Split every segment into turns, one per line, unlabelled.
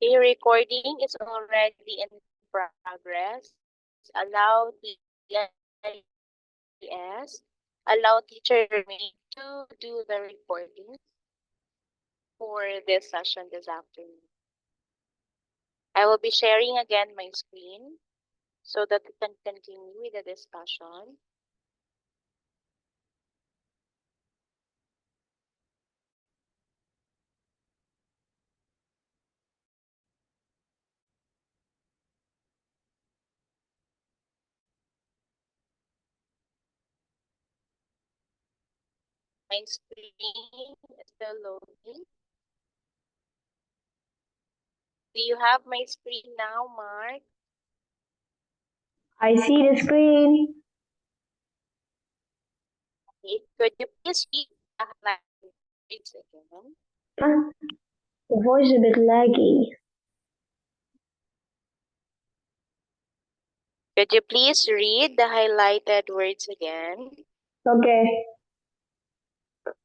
The recording is already in progress. Allow TIS, allow teacher me to do the recording for this session this afternoon. I will be sharing again my screen so that we can continue with the discussion. My screen is still loading. Do you have my screen now, Mark?
I see the screen.
Could you please read the highlights again?
The voice is a bit laggy.
Could you please read the highlighted words again?
Okay.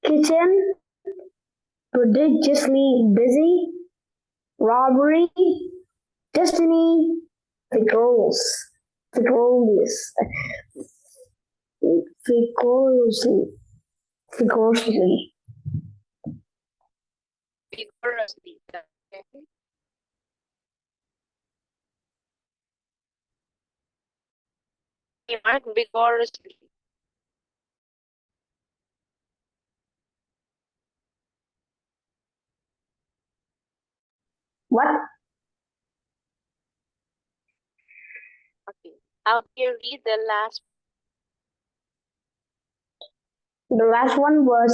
Kitchen, prodigiously busy, robbery, destiny, vigorous, vigorously, vigorously.
Vigorously. Okay. Mark, vigorously.
What?
Okay. How do you read the last?
The last one was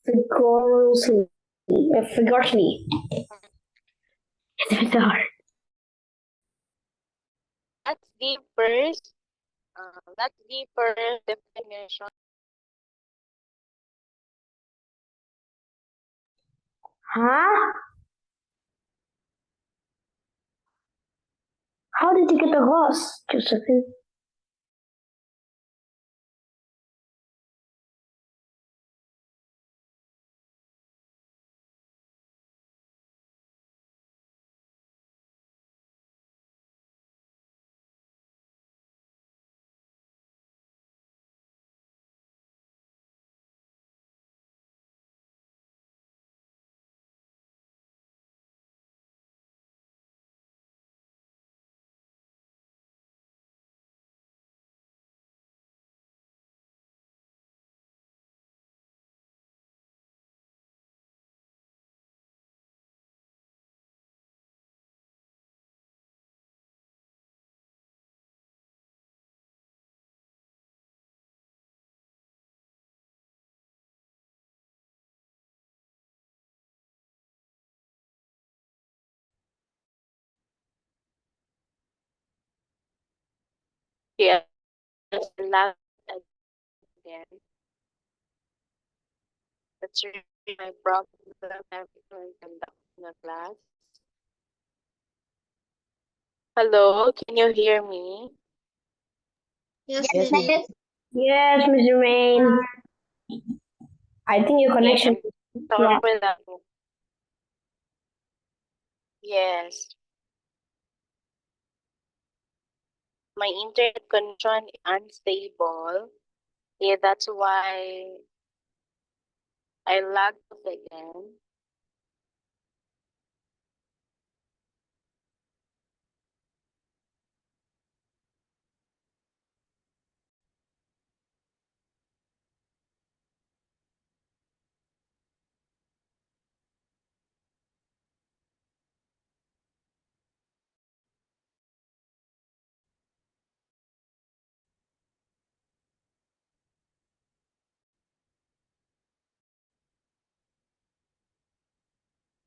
vigorously. Vigorously. It's hard.
That's the first. That's the first definition.
Huh? How did you get the horse, Josephine?
Yes, the last again. That's really my problem every time I conduct the class. Hello, can you hear me?
Yes,
Yes,
Lily.
yes, Mr. Rain. I think your
Okay,
connection
I'm
is
sorry
wrong.
for that. Yes, my internet connection is unstable. Yeah, that's why I lagged off again.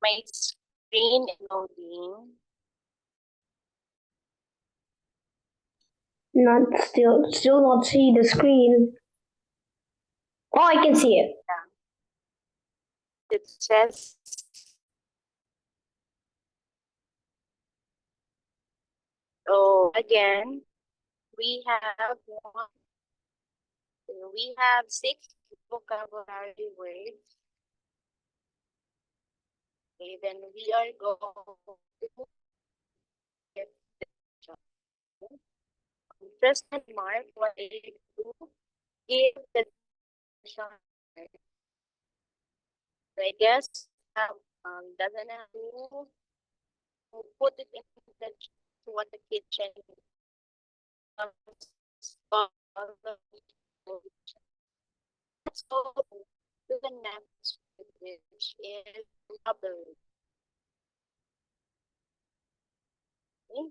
My screen is loading.
Not still not see the screen. Oh, I can see it.
It says again, we have we have 6 vocabulary words. Okay, then we are going to give the job. First and Mark, what are you do? Give the shot. So I guess doesn't have to put it in the to what the kitchen um, all the let's go to the next which is rubber. Okay.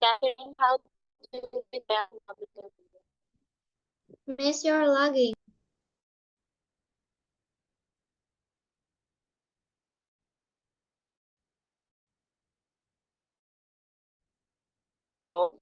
Catherine, how do you do that?
Miss, you're lagging.
Oh,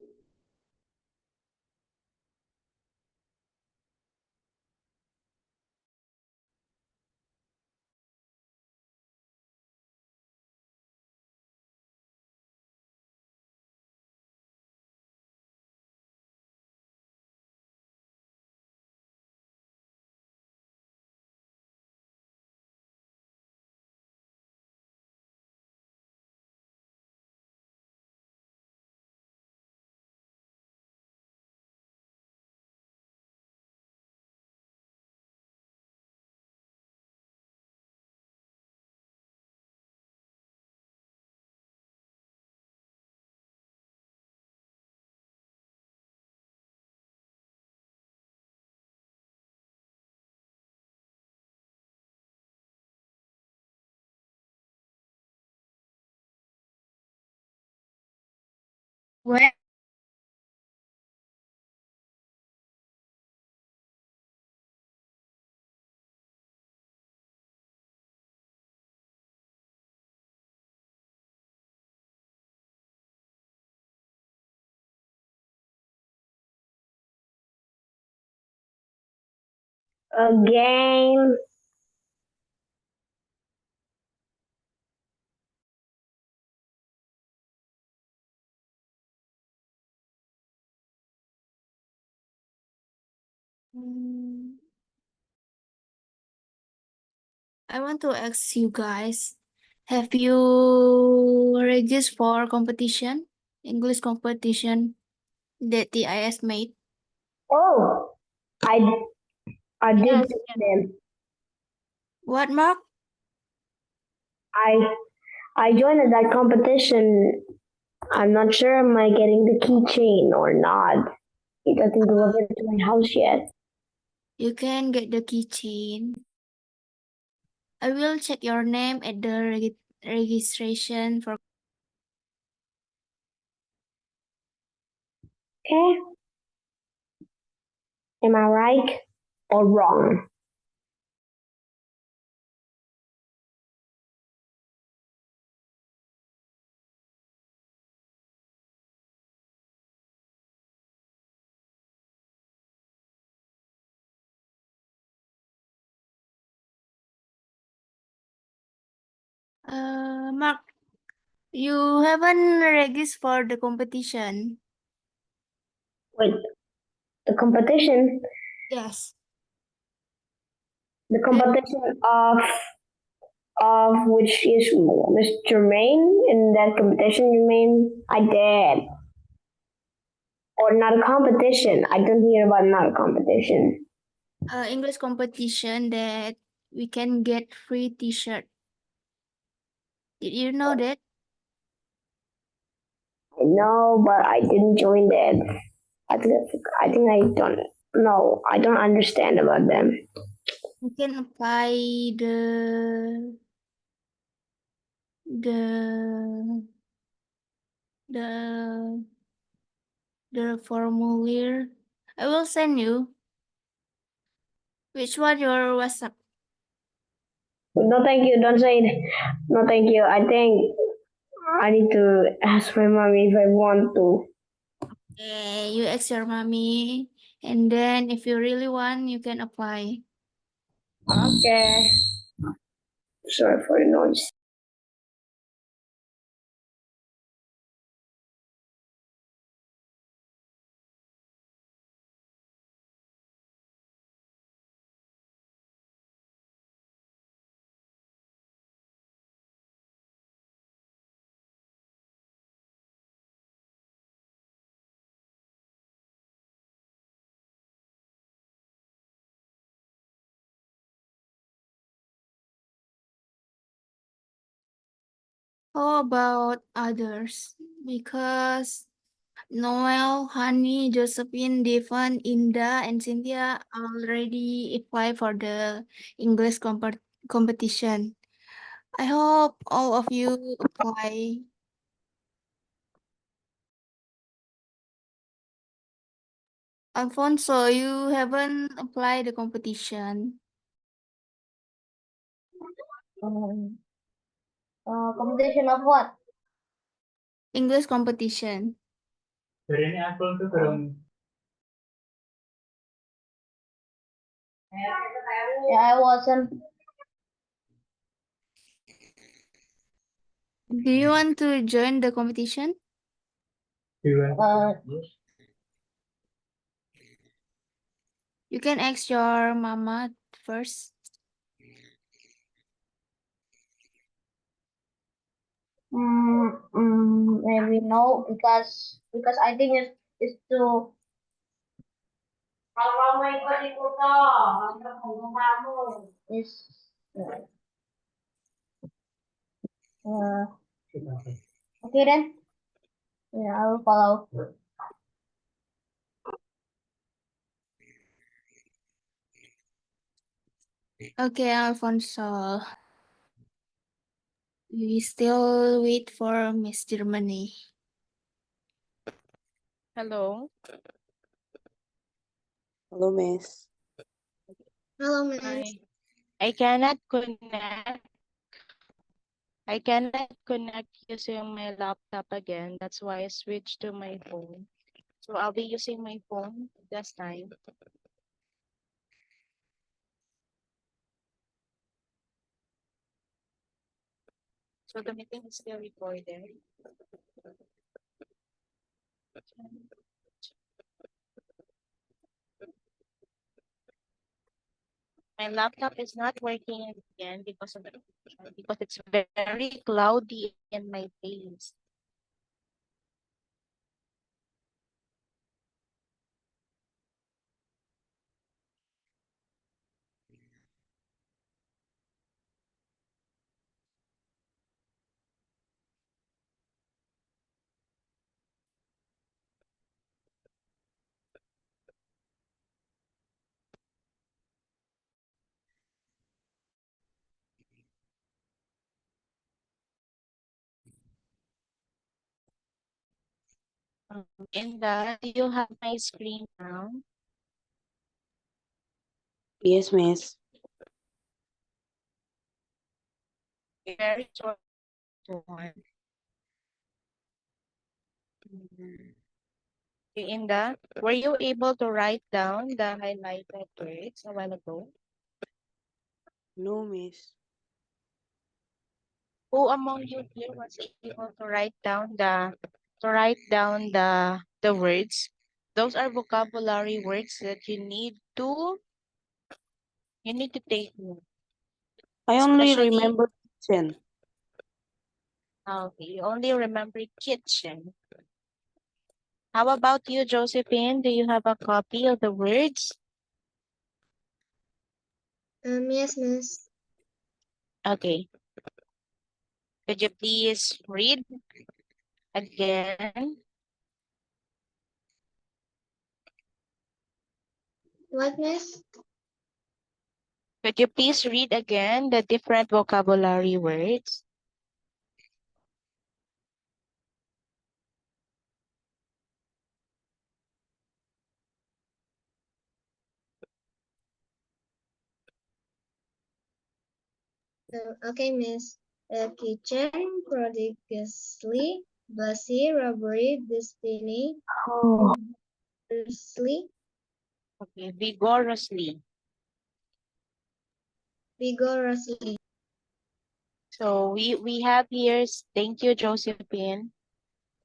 Where?
A game.
I want to ask you guys, have you registered for competition, English competition that the IS made?
Oh, I I did
yes,
see them.
What, Mark?
I I joined that competition. I'm not sure am I getting the keychain or not. It doesn't deliver to my house yet.
You can get the keychain. I will check your name at the registration for.
Okay. Am I right or wrong?
Mark, you haven't registered for the competition.
Wait, the competition,
Yes.
the competition of which is Mr. Main in that competition. You mean I did, or not a competition? I don't hear about not a competition.
English competition that we can get free T-shirt. Did you know that?
I know, but I didn't join that. I think I don't know. I don't understand about them.
You can apply the the the formulaire. I will send you. Which one your WhatsApp?
No, thank you. Don't say it. No, thank you. I think I need to ask my mommy if I want to.
Okay, you ask your mommy, and then if you really want, you can apply.
Okay. Sorry for the noise.
How about others? Because Noel, Honey, Josephine, Devon, Indah, and Cynthia already applied for the English competition. I hope all of you apply. Alfonso, you haven't applied the competition.
Competition of what?
English competition.
Yeah, I wasn't.
Do you want to join the competition? You can ask your mama first.
Maybe no, because I think it's too. Kalau mau ikut-ikut toh, kamu. Is okay then. Yeah, I will follow.
Okay, Alfonso. We still wait for Miss Germany.
Hello.
Hello, Miss.
Hello, Miss.
I cannot connect. I cannot connect using my laptop again. That's why I switched to my phone. So I'll be using my phone this time. So the meeting is still recorded. My laptop is not working again because it's very cloudy in my face. Inda, do you have my screen now?
Yes, Miss.
Very short one. Okay, Inda, were you able to write down the highlighted words a while ago?
No, Miss.
Who among you here was able to write down the words? Those are vocabulary words that you need to take note.
I only
Especially-
remember kitchen.
Okay, you only remember kitchen. How about you, Josephine? Do you have a copy of the words?
Yes, Miss.
Okay. Could you please read again?
What, Miss?
Could you please read again the different vocabulary words?
Okay, Miss. Kitchen, prodigiously, blessy, robbery, destiny,
Oh,
vigorously,
Okay, vigorously.
vigorously.
So we have here, thank you, Josephine.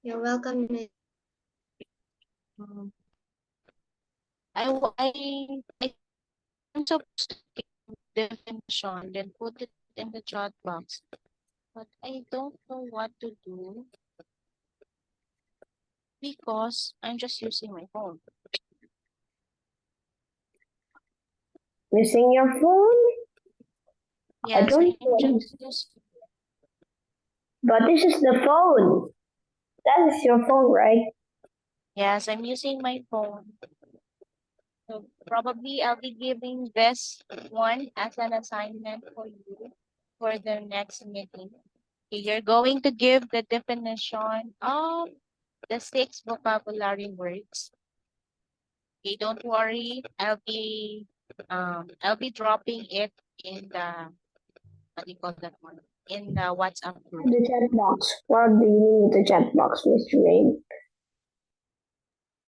You're welcome, Miss.
Um, I'm supposed to get the definition, then put it in the chat box. But I don't know what to do because I'm just using my phone.
using your phone?
Yes,
don't
I'm
know.
just
But this is the phone. That is your phone, right?
Yes, I'm using my phone. So probably I'll be giving this one as an assignment for you for the next meeting. Okay, you're going to give the definition of the 6 vocabulary words. Okay, don't worry. I'll be dropping it in the what do you call that one? In the WhatsApp group.
The chat box. What do you mean with the chat box, Mr. Rain?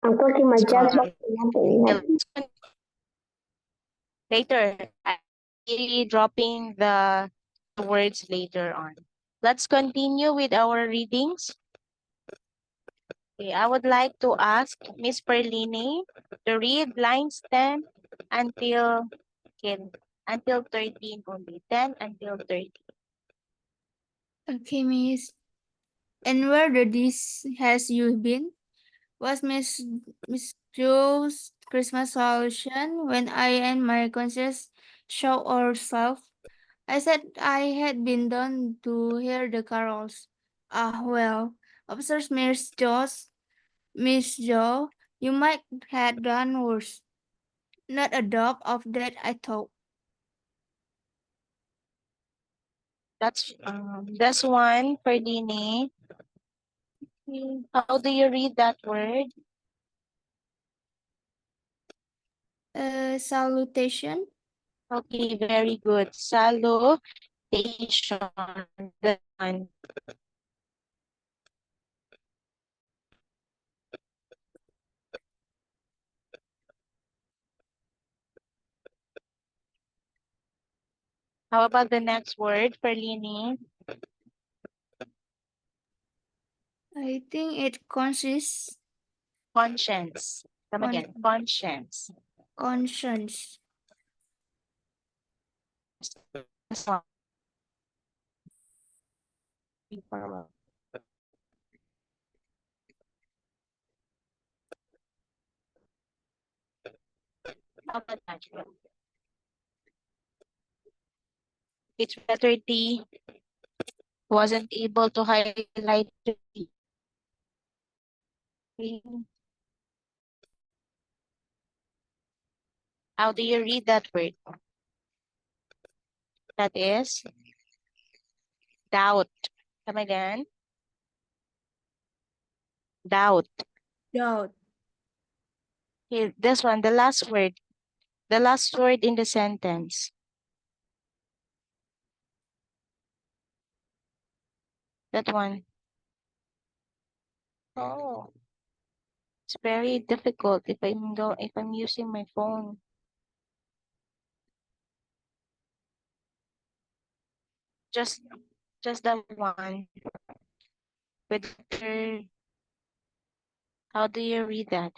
I'm clicking my chat box and nothing.
Later, I'll be dropping the words later on. Let's continue with our readings. Okay, I would like to ask Miss Perlini to read lines 10 until okay, until 13 only. 10 until 13.
Okay, Miss. And where the this has you been? Was Miss Joe's Christmas solution when I and my conscious show ourselves? I said I had been done to hear the carols. Ah, well, observes Miss Joe, you might have done worse. Not a doubt of that, I thought.
That's one for Dini. How do you read that word?
Salutation.
Okay, very good. Salutation. That one. How about the next word for Lini?
I think it consists
Conscience. Come again. Conscience.
conscience.
This one. How about that? It's better T wasn't able to highlight the T. How do you read that word? That is doubt. Come again. Doubt.
Doubt.
Okay, this one, the last word. The last word in the sentence. That one. Oh, it's very difficult if I'm using my phone. Just that one. With her, how do you read that?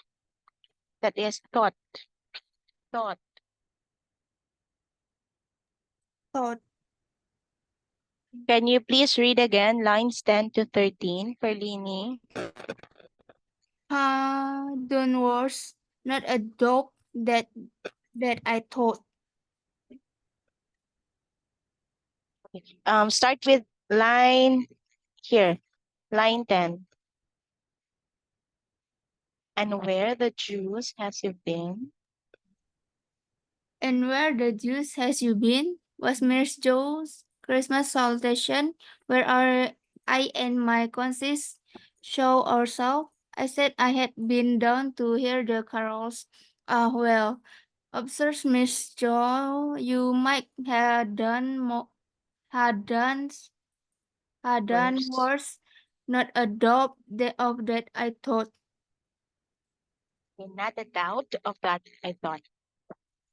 That is thought. Thought.
Thought.
Can you please read again lines 10 to 13 for Lini?
Don't worse. Not a doubt that I thought.
Start with line here, line 10. And where the Jews has you been?
And where the deuce has you been? Was Miss Joe's Christmas salutation, where are I and my conscience show ourselves? I said I had been down to hear the carols. Ah, well, observes Miss Joe, you might have done had done
Worse.
worse. Not a doubt of that, I thought.
Okay, not a doubt of that, I thought.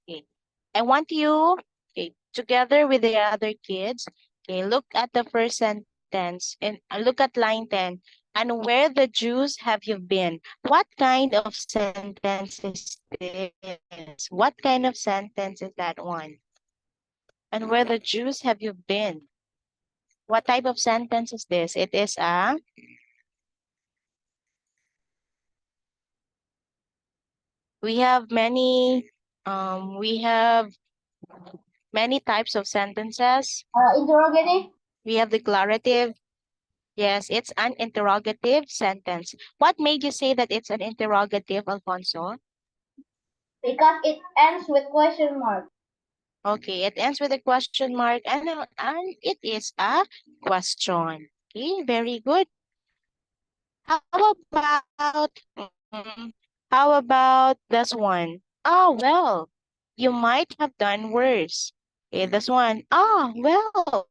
Okay. I want you, okay, together with the other kids, okay, look at the first sentence and look at line 10. And where the Jews have you been? What kind of sentence is this? What kind of sentence is that one? And where the Jews have you been? What type of sentence is this? It is a we have many types of sentences.
Interrogative.
We have declarative, Yes, it's an interrogative sentence. What made you say that it's an interrogative, Alfonso?
Because it ends with question mark.
Okay, it ends with a question mark and it is a question. Okay, very good. How about mm, how about this one? Oh, well, you might have done worse. Okay, this one. Oh, well,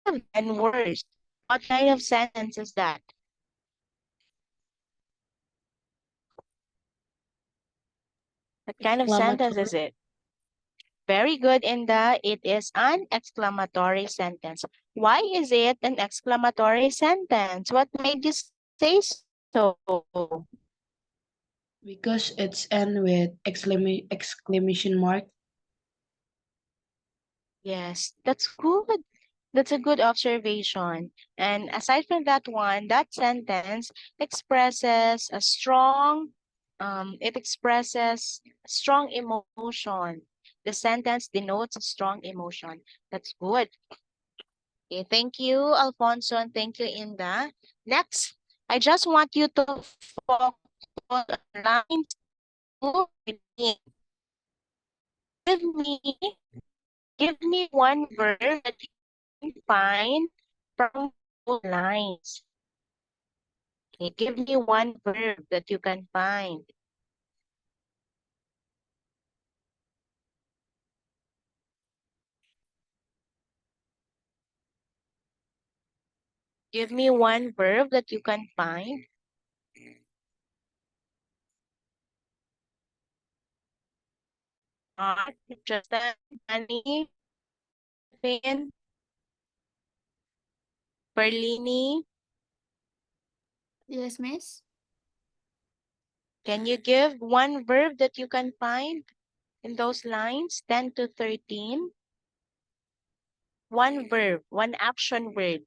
have done worse. What kind of sentence is that? What kind of sentence is it? Very good, Inda. It is an exclamatory sentence. Why is it an exclamatory sentence? What made you say so?
Because it's end with exclamation mark.
Yes, that's good. That's a good observation. And aside from that one, that sentence expresses a strong, it expresses strong emotion. The sentence denotes a strong emotion. That's good. Okay, thank you, Alfonso, and thank you, Inda. Next, I just want you to focus on line 2. Give me, give me one verb that you can find from both lines. Okay, give me one verb that you can find. Give me one verb that you can find. Justin, Annie, Finn, Perlini,
Yes, Miss.
can you give one verb that you can find in those lines, 10 to 13? One verb, one action word.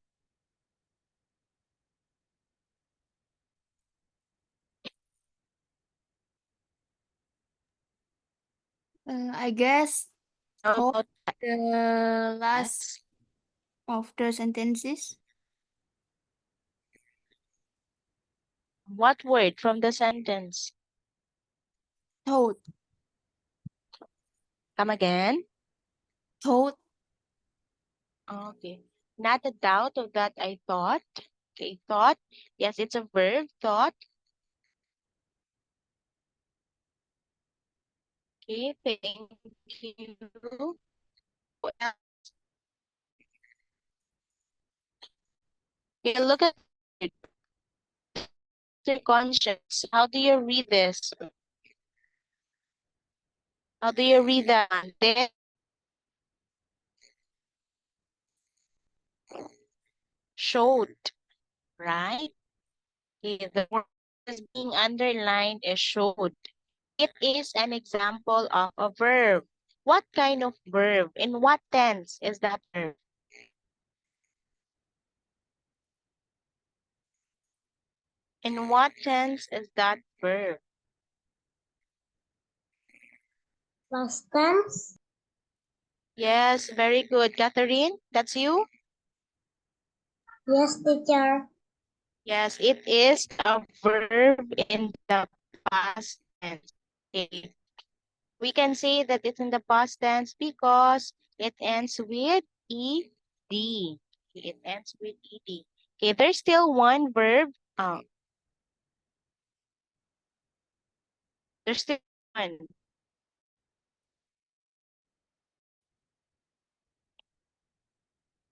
I guess
How
Hope.
about
the last
yes?
of the sentences.
What word from the sentence?
Thought.
Come again?
Thought.
Okay. Not a doubt of that, I thought. Okay, thought. Yes, it's a verb, thought. Okay, thank you. What else? Okay, look at it. Your conscience. How do you read this? How do you read that? Then showed, right? Okay, the word is being underlined is showed. It is an example of a verb. What kind of verb? In what tense is that verb? In what tense is that verb?
Past tense.
Yes, very good. Catherine, that's you?
Yes, teacher.
Yes, it is a verb in the past tense. Okay. We can say that it's in the past tense because it ends with ed. Okay, it ends with ed. Okay, there's still one verb. There's still one.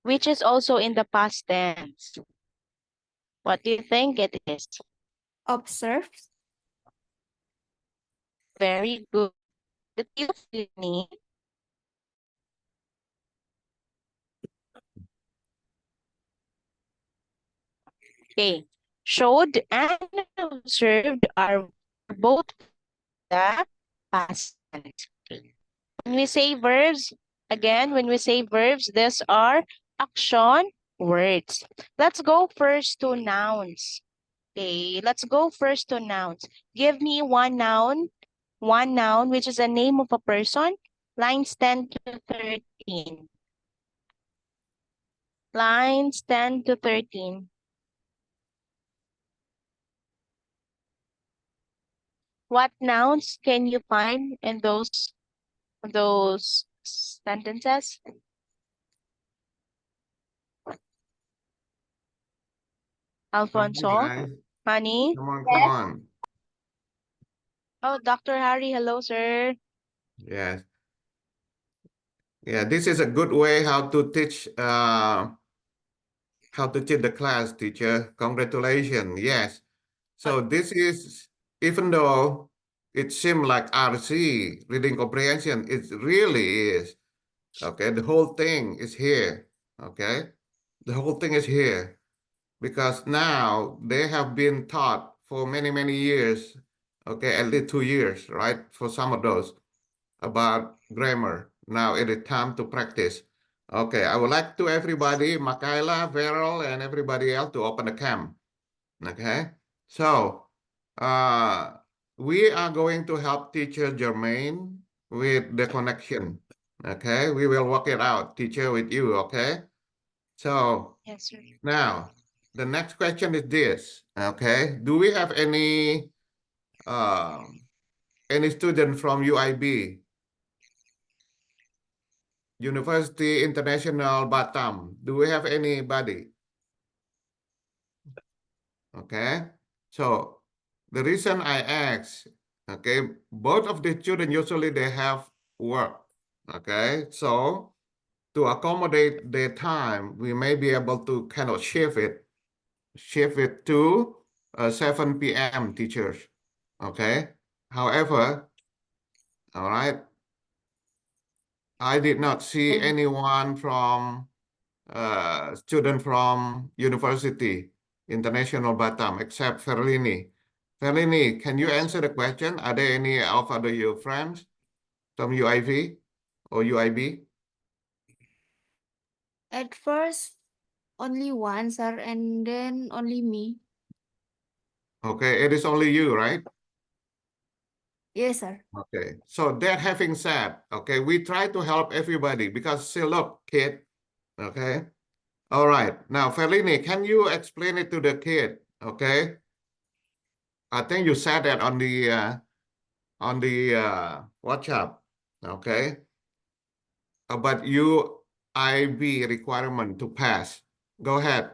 Which is also in the past tense. What do you think it is?
Observe.
Very good. Did you finish? Okay. Showed and observed are both the past tense. Okay. When we say verbs, again, when we say verbs, these are action words. Let's go first to nouns. Okay, let's go first to nouns. Give me one noun, which is a name of a person, lines 10 to 13. Lines 10 to 13. What nouns can you find in those sentences?
Come on,
Alfonso,
guys.
Honey.
Come on,
Yes.
come on.
Oh, Dr. Harry, hello, sir.
Yes. Yeah, this is a good way how to teach the class, teacher. Congratulations. Yes. So this is, even though it seems like RC, reading comprehension, it really is. Okay, the whole thing is here. Okay, the whole thing is here because now they have been taught for many, many years. Okay, at least 2 years, right? For some of those about grammar. Now it is time to practice. Okay, I would like to everybody, Michaela, Veryl, and everybody else to open the cam. Okay, so we are going to help teacher Jermaine with the connection. Okay, we will work it out, teacher, with you. Okay, so
Yes, sir.
now the next question is this. Okay, do we have any student from UIB, University International Batam? Do we have anybody? Okay, so the reason I ask, okay, both of the children usually they have work. Okay, so to accommodate their time, we may be able to kind of shift it to 7 p.m. teachers. Okay, however, all right, I did not see anyone from student from University International Batam except Ferlini. Ferlini, can you answer the question? Are there any of other your friends from UIV or UIB?
At first, only one, sir, and then only me.
Okay, it is only you, right?
Yes, sir.
Okay, so that having said, okay, we try to help everybody because see, look, kid, okay? All right, now Ferlini, can you explain it to the kid, okay? I think you said that on the WhatsApp, okay? About UIB requirement to pass. Go ahead.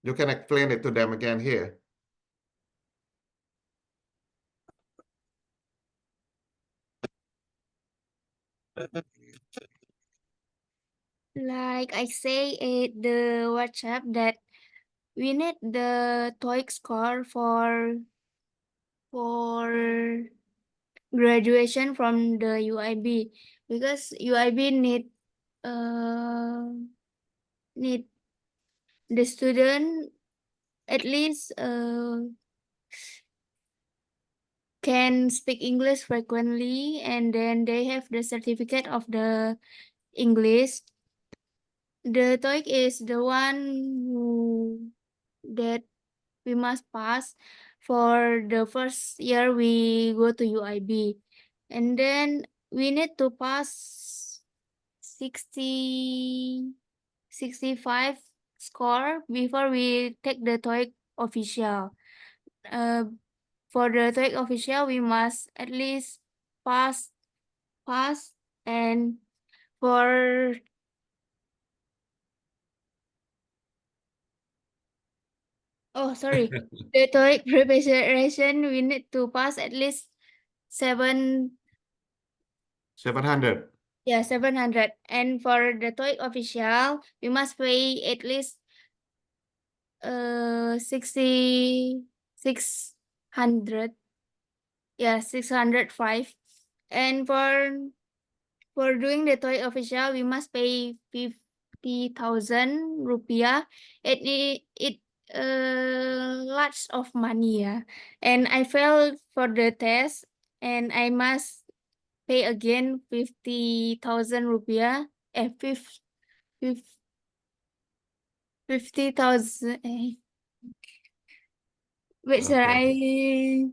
You can explain it to them again here.
Like I say at the WhatsApp that we need the TOEIC score for graduation from the UIB because UIB need the student at least can speak English frequently, and then they have the certificate of the English. The TOEIC is the one that we must pass for the first year we go to UIB. And then we need to pass 65 score before we take the TOEIC official. For the TOEIC official, we must at least pass, and for sorry, the TOEIC preparation, we need to pass at least 700.
700.
Yeah, 700. And for the TOEIC official, we must pay at least 600. Yeah, 605. And for doing the TOEIC official, we must pay 50,000 rupiah. It lots of money, yeah. And I failed for the test, and I must pay again 50,000 rupiah. 50,000. Wait, sir,
Okay.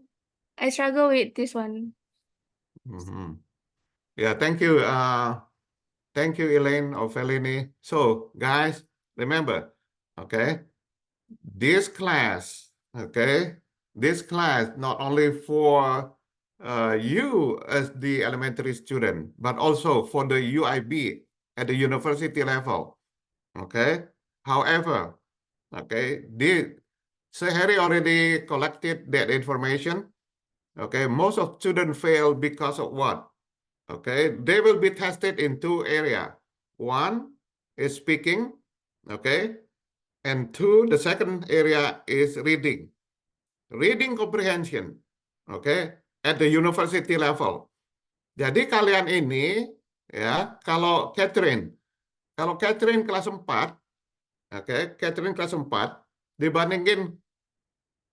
I struggle with this one.
Mhm. Yeah, thank you. Thank you, Elaine or Felini. So, guys, remember, okay, this class, okay, this class not only for you as the elementary student, but also for the UIB at the university level. Okay. However, okay, Sehari already collected that information. Okay, most of students fail because of what? Okay, they will be tested in two areas. One is speaking, okay, and two, the second area is reading. Reading comprehension, okay, at the university level. Jadi kalian ini, ya, kalau Catherine kelas 4, oke, Catherine kelas 4, dibandingin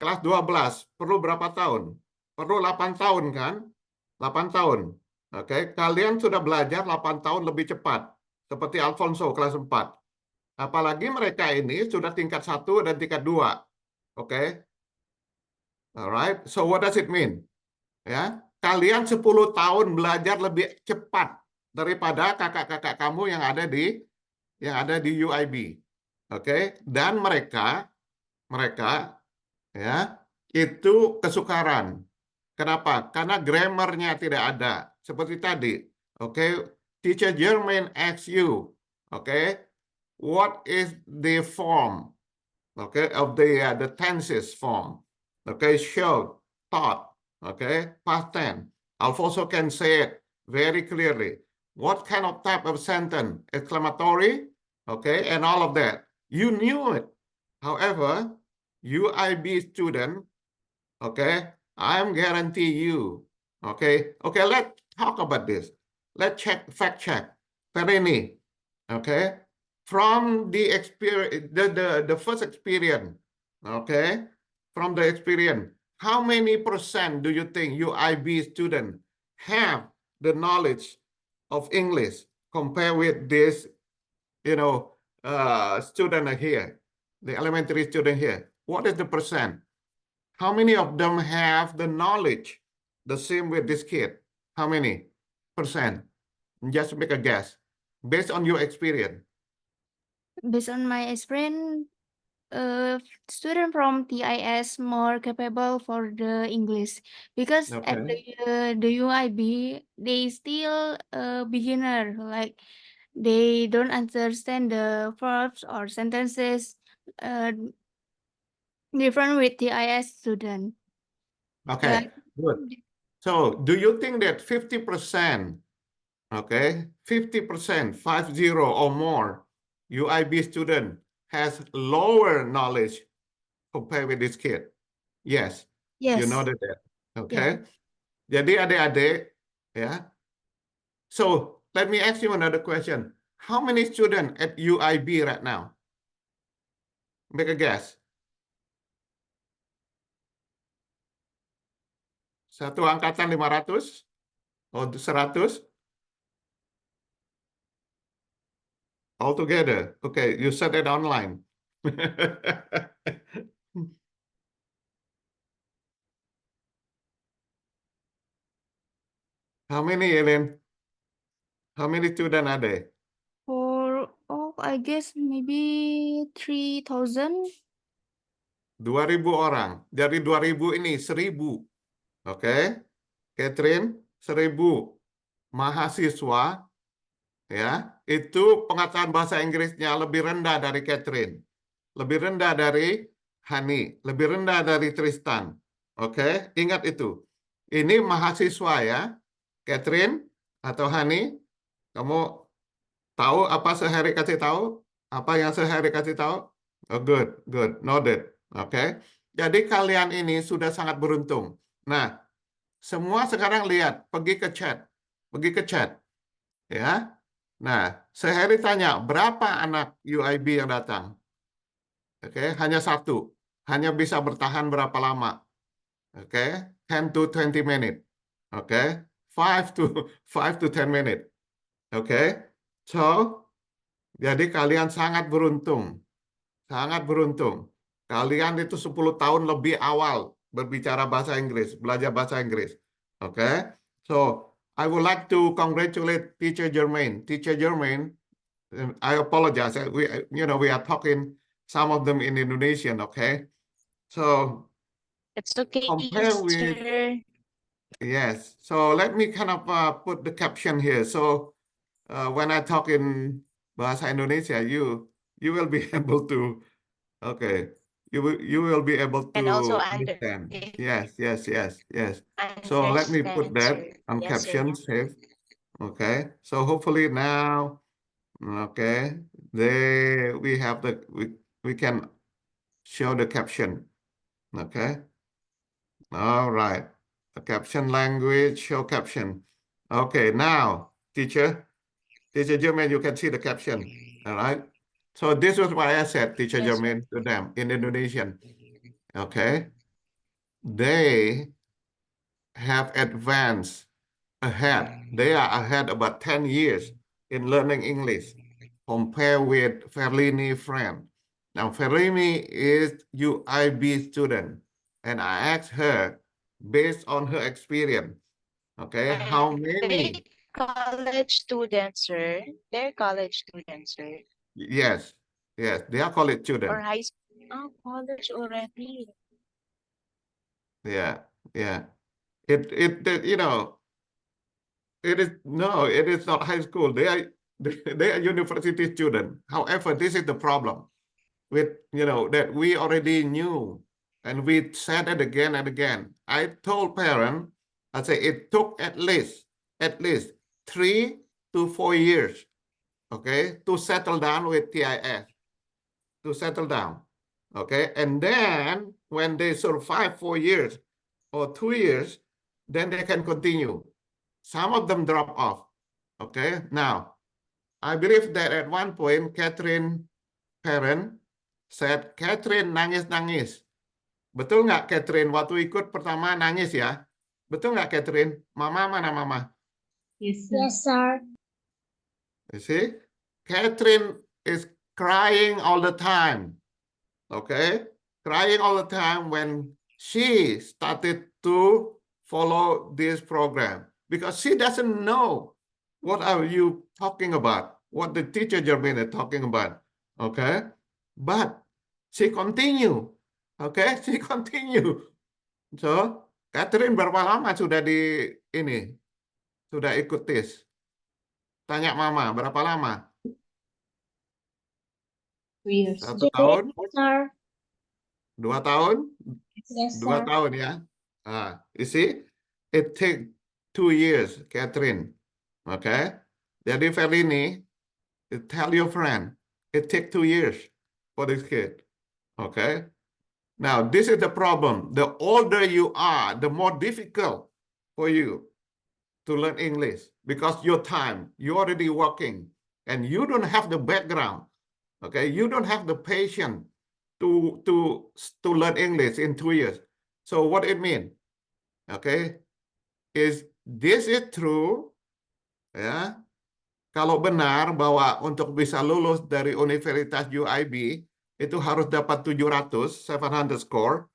kelas 12, perlu berapa tahun? Perlu 8 tahun kan? 8 tahun. Oke, kalian sudah belajar 8 tahun lebih cepat. Seperti Alfonso kelas 4. Apalagi mereka ini sudah tingkat 1 dan tingkat 2. Oke. Alright, so what does it mean? Ya, kalian 10 tahun belajar lebih cepat daripada kakak-kakak kamu yang ada di UIB. Oke, dan mereka ya, itu kesukaran. Kenapa? Karena grammarnya tidak ada. Seperti tadi. Oke, Teacher Jermaine asks you, okay, what is the form, okay, of the tenses form? Okay, should, thought, okay, past tense. Alfonso can say it very clearly. What kind of type of sentence? Exclamatory, okay, and all of that. You knew it. However, UIB student, okay, I'm guarantee you, okay, let's talk about this. Let's fact check. Perini, okay, from the experience, the first experience, okay, from the experience, how many percent do you think UIB student have the knowledge of English compared with this, student here, the elementary student here? What is the percent? How many of them have the knowledge the same with this kid? How many percent? Just make a guess based on your experience.
Based on my experience, student from TIS more capable for the English because at the UIB they still beginner, like they don't understand the verbs or sentences different with TIS student.
Okay, good. So do you think that 50%, okay, 50%, 50 or more UIB student has lower knowledge compared with this kid? Yes.
Yes.
You know that. Okay. Jadi adik-adik, ya. So let me ask you another question. How many students at UIB right now? Make a guess. Satu angkatan 500 or 100? All together. Okay, you said it online. How many, Ellen? How many students are there?
I guess maybe 3,000.
2.000 orang. Dari 2.000 ini 1.000. Oke. Catherine, 1.000 mahasiswa, ya, itu pengetahuan bahasa Inggrisnya lebih rendah dari Catherine. Lebih rendah dari Hani. Lebih rendah dari Tristan. Oke, ingat itu. Ini mahasiswa ya. Catherine atau Hani, kamu tahu apa Sehari kasih tahu? Apa yang Sehari kasih tahu? Oh, good, noted. Oke. Jadi kalian ini sudah sangat beruntung. Nah, semua sekarang lihat, pergi ke chat. Ya. Nah, Sehari tanya, berapa anak UIB yang datang? Oke, hanya satu. Hanya bisa bertahan berapa lama? Oke, 10 to 20 minutes. Oke, 5 to 10 minutes. Oke. So, jadi kalian sangat beruntung. Sangat beruntung. Kalian itu 10 tahun lebih awal berbicara bahasa Inggris, belajar bahasa Inggris. Oke. So, I would like to congratulate Teacher Jermaine. Teacher Jermaine, I apologize. We are talking some of them in Indonesian, okay? So,
It's okay,
compare with
teacher.
Yes. So let me kind of put the caption here. So when I talk in Bahasa Indonesia, you will be able to, okay, you will be able
And also
to understand.
if
Yes, yes, yes, yes. So let me put
understand,
that
sir.
on
Yes, sir.
caption, save. Okay. So hopefully now, okay, we have we can show the caption. Okay. All right. The caption language, show caption. Okay, now, Teacher Jermaine, you can see the caption. All right. So this was what I said, Teacher
Yes, sir.
Jermaine, to them in Indonesian. Okay. They have advanced ahead. They are ahead about 10 years in learning English compared with Ferlini friend. Now, Ferlini is UIB student, and I asked her, based on her experience, okay, how many?
College students, sir. They're college students, sir.
Yes, yes, they are college
Or
students.
high school. Oh, college already.
Yeah, yeah. You know, it is not high school. They are they are university students. However, this is the problem with, that we already knew, and we said it again and again. I told parents, I say it took at least 3 to 4 years, okay, to settle down with TIS, to settle down, okay, and then when they survive 4 years or 2 years, then they can continue. Some of them drop off. Okay. Now, I believe that at one point, Catherine parent said, Catherine nangis-nangis. Betul nggak, Catherine? Waktu ikut pertama nangis ya? Betul nggak, Catherine? Mama mana mama?
Yes, sir.
You see? Catherine is crying all the time. Okay? Crying all the time when she started to follow this program, because she doesn't know what are you talking about, what the teacher Jermaine is talking about. Okay? But she continue. Okay? She continue. So, Catherine berapa lama sudah sudah ikut tes? Tanya mama, berapa lama?
2 years.
1 tahun?
Sir.
2 tahun?
Yes,
2 tahun ya. You see, it take 2 years, Catherine. Okay. Jadi Ferlini, tell your friend, it take 2 years for this kid. Okay. Now, this is the problem. The older you are, the more difficult for you to learn English, because your time, you're already working, and you don't have the background. Okay. You don't have the patience to learn English in 2 years. So what it mean? Okay, this is true, ya. Kalau benar bahwa untuk bisa lulus dari Universitas UIB itu harus dapat 700 score,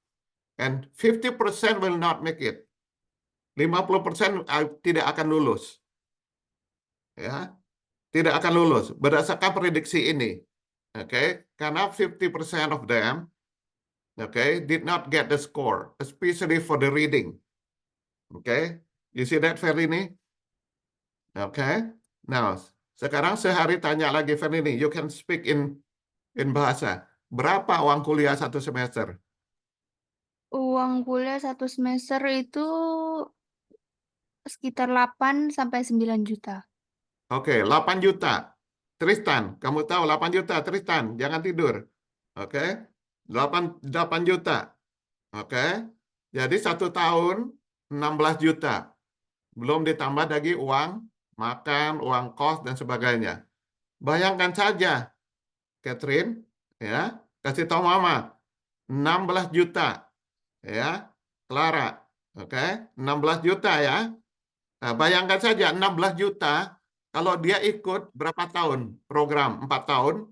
and 50% will not make it. 50% tidak akan lulus. Ya, tidak akan lulus berdasarkan prediksi ini. Okay, karena 50% of them, okay, did not get the score, especially for the reading. Okay, you see that, Ferlini? Okay. Now, sekarang sehari tanya lagi Ferlini, you can speak in bahasa. Berapa uang kuliah 1 semester?
Uang kuliah 1 semester itu sekitar 8 sampai 9 juta.
Oke, 8 juta. Tristan, kamu tahu 8 juta, Tristan, jangan tidur. Oke. 8 juta. Oke. Jadi 1 tahun 16 juta. Belum ditambah lagi uang makan, uang kos, dan sebagainya. Bayangkan saja, Catherine, ya, kasih tahu mama, 16 juta, ya, Clara, oke, 16 juta ya. Nah, bayangkan saja 16 juta, kalau dia ikut berapa tahun program? 4 tahun,